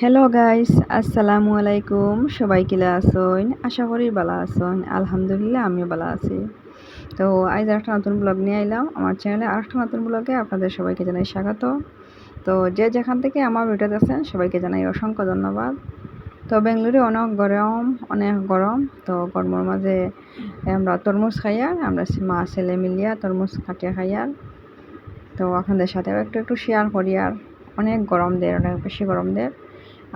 Hello guys, আসসালামু আলাইকুম। সবাই কিলা আছেন? আশা করি ভালো আছেন। আলহামদুলিল্লাহ আমিও ভালো আছি। তো আজ একটা নতুন ব্লগ নিয়ে এলাম আমার চ্যানেলে। আরেকটা নতুন ব্লগে আপনাদের সবাইকে জানাই স্বাগত। তো যে যেখান থেকে আমার ভিডিও দেখছেন সবাইকে জানাই অসংখ্য ধন্যবাদ। তো বেঙ্গালুরু অনেক গরম। তো গরমের মাঝে আমরা তরমুজ খাইয়ার, আমরা মা ছেলে মিলিয়া তরমুজ কাটিয়া খাইয়ার। তো আপনাদের সাথেও একটু শেয়ার করি। আর অনেক বেশি গরম দেয়।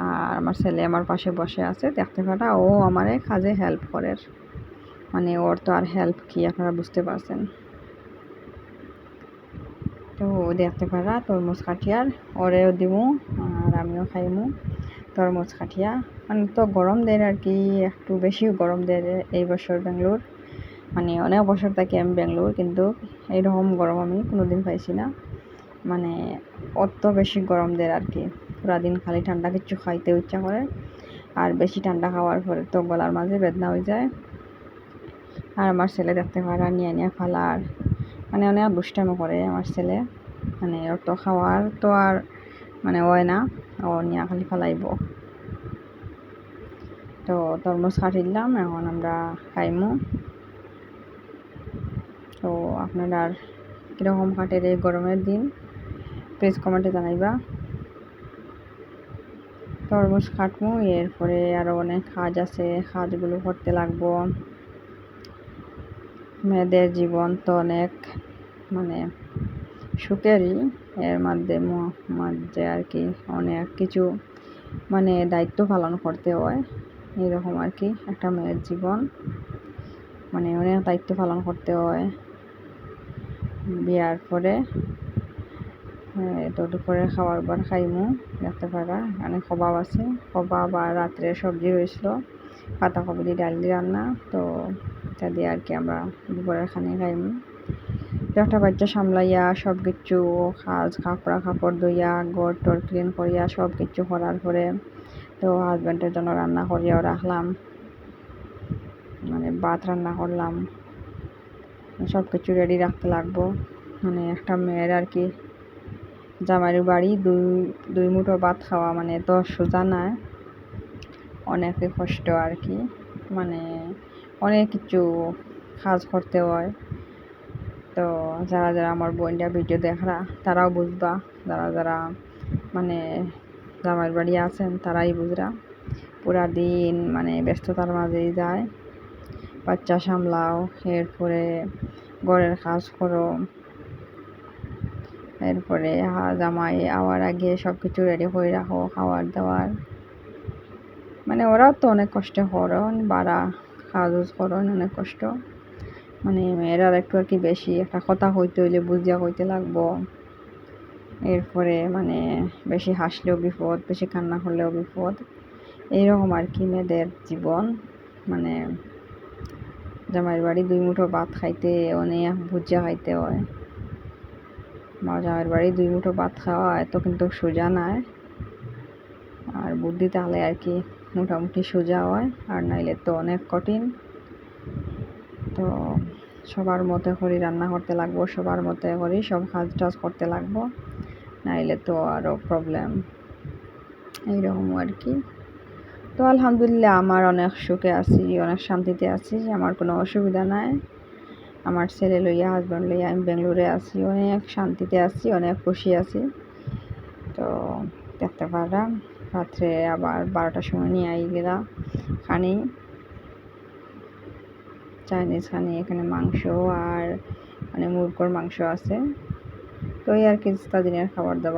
আর আমার ছেলে আমার পাশে বসে আছে, দেখতে পারা ও আমারে কাজে হেল্প করে। মানে ওর তো আর হেল্প কি আপনারা বুঝতে পারছেন। তো দেখতে পারা তরমুজ কাঠিয়ার ওরেও দিমু আর আমিও খাইমু তরমুজ কাঠিয়া। মানে তো গরম দেয় আর কি, একটু বেশি গরম দেয় এই বছর বেঙ্গলোর। মানে অনেক বছর থাকি আমি বেঙ্গলোর, কিন্তু এইরকম গরম আমি কোনোদিন পাইছি না। মানে অত বেশি গরম দেয় আর কি, পুরা দিন খালি ঠান্ডা কিছু খাইতে ইচ্ছা করে। আর বেশি ঠান্ডা খাওয়ার পরে তো গলার মাঝে বেদনা হয়ে যায়। আর আমার ছেলে দেখতে পারা নিয়ে ফালার, মানে অনেক দুষ্টামি করে আমার ছেলে। মানে ওর তো খাওয়ার তো আর মানে হয় না, ও নিয়ে খালি ফালাইব। তো তরমুজ কাটিলাম, এখন আমরা খাইমু। তো আপনারা কীরকম কাটের এই গরমের দিন প্লিজ কমেন্টে জানাইবা। তরমুজ কাটমু, এরপরে আরও অনেক কাজ আছে, কাজগুলো করতে লাগবো। মেয়েদের জীবন তো অনেক মানে সুখেরই, এর মাঝে আর কি অনেক কিছু মানে দায়িত্ব পালন করতে হয়। এরকম আর কি একটা মেয়ের জীবন, মানে অনেক দায়িত্ব পালন করতে হয়। বিয়ার পরে তো দুপুরে খাওয়ার পর খাইমু, দেখতে পারা অনেক কবাব আছে। কবাব আর রাত্রে সবজি হয়েছিল, পাতাকপি দিয়ে ডাল দিয়ে রান্না। তো এটা দিয়ে আর কি আমরা দুপুরের খানি খাইমু। একটা বাচ্চা সামলাইয়া সব কিছু কাপড় ধুইয়া ঘর টর ক্লিন করিয়া সব কিছু করার পরে তো হাজব্যান্ডের জন্য রান্না করিয়াও রাখলাম, মানে ভাত রান্না করলাম। সব কিছু রেডি রাখতে লাগবো। মানে একটা মেয়ের আর কি জামাইয়ের বাড়ি দুই মুঠো ভাত খাওয়া মানে তো সোজা না, অনেক কষ্ট আর কি। মানে অনেক কিছু কাজ করতে হয়। তো যারা আমার বোনটা ভিডিও দেখরা তারাও বুঝবা, যারা মানে জামাইয়ের বাড়ি আছেন তারাই বুঝরা। পুরা দিন মানে ব্যস্ততার মাঝেই যায়। বাচ্চা সামলাও, এরপরে ঘরের কাজ করো, এরপরে জামাই আওয়ার আগে সব কিছু রেডি করে রাখো, খাওয়ার দাওয়ার। মানে ওরাও তো অনেক কষ্ট করেন, বাড়া কাজ করেন অনেক কষ্ট। মানে মেয়েরা একটু আর কি বেশি, একটা কথা হইতে হইলে বুঝিয়া হইতে লাগবো। এরপরে মানে বেশি হাসলেও বিপদ, বেশি কান্না করলেও বিপদ। এইরকম আর কি মেয়েদের জীবন। মানে জামাইয়ের বাড়ি দুই মুঠো ভাত খাইতে অনেক ভুজিয়া খাইতে হয়। জামাইয়ের বাড়ি দুই মুঠো ভাত খাওয়া এত কিন্তু সোজা নয়। আর বুদ্ধি তাহলে আর কি মোটামুটি সোজা হয়, আর নাইলে তো অনেক কঠিন। তো সবার মতো করে রান্না করতে লাগবো, সবার মতো করে সব কাজ টাজ করতে লাগবো, নাইলে তো আরও প্রবলেম। এইরকম আর কি। তো আলহামদুলিল্লাহ আমার অনেক সুখে আছি, অনেক শান্তিতে আছি, আমার কোনো অসুবিধা নাই। আমার ছেলে লইয়া হাজব্যান্ড লইয়া আমি বেঙ্গলোরে আছি, অনেক শান্তিতে আছি, অনেক খুশি আছি। তো দেখতে পারলাম রাত্রে আবার 12টার সময় নিয়ে আই গেলা খানি চাইনিজ খানি। এখানে মাংস আর মানে মুরগোর মাংস আছে। তো এই আর কি দিনের খাবার দাবার।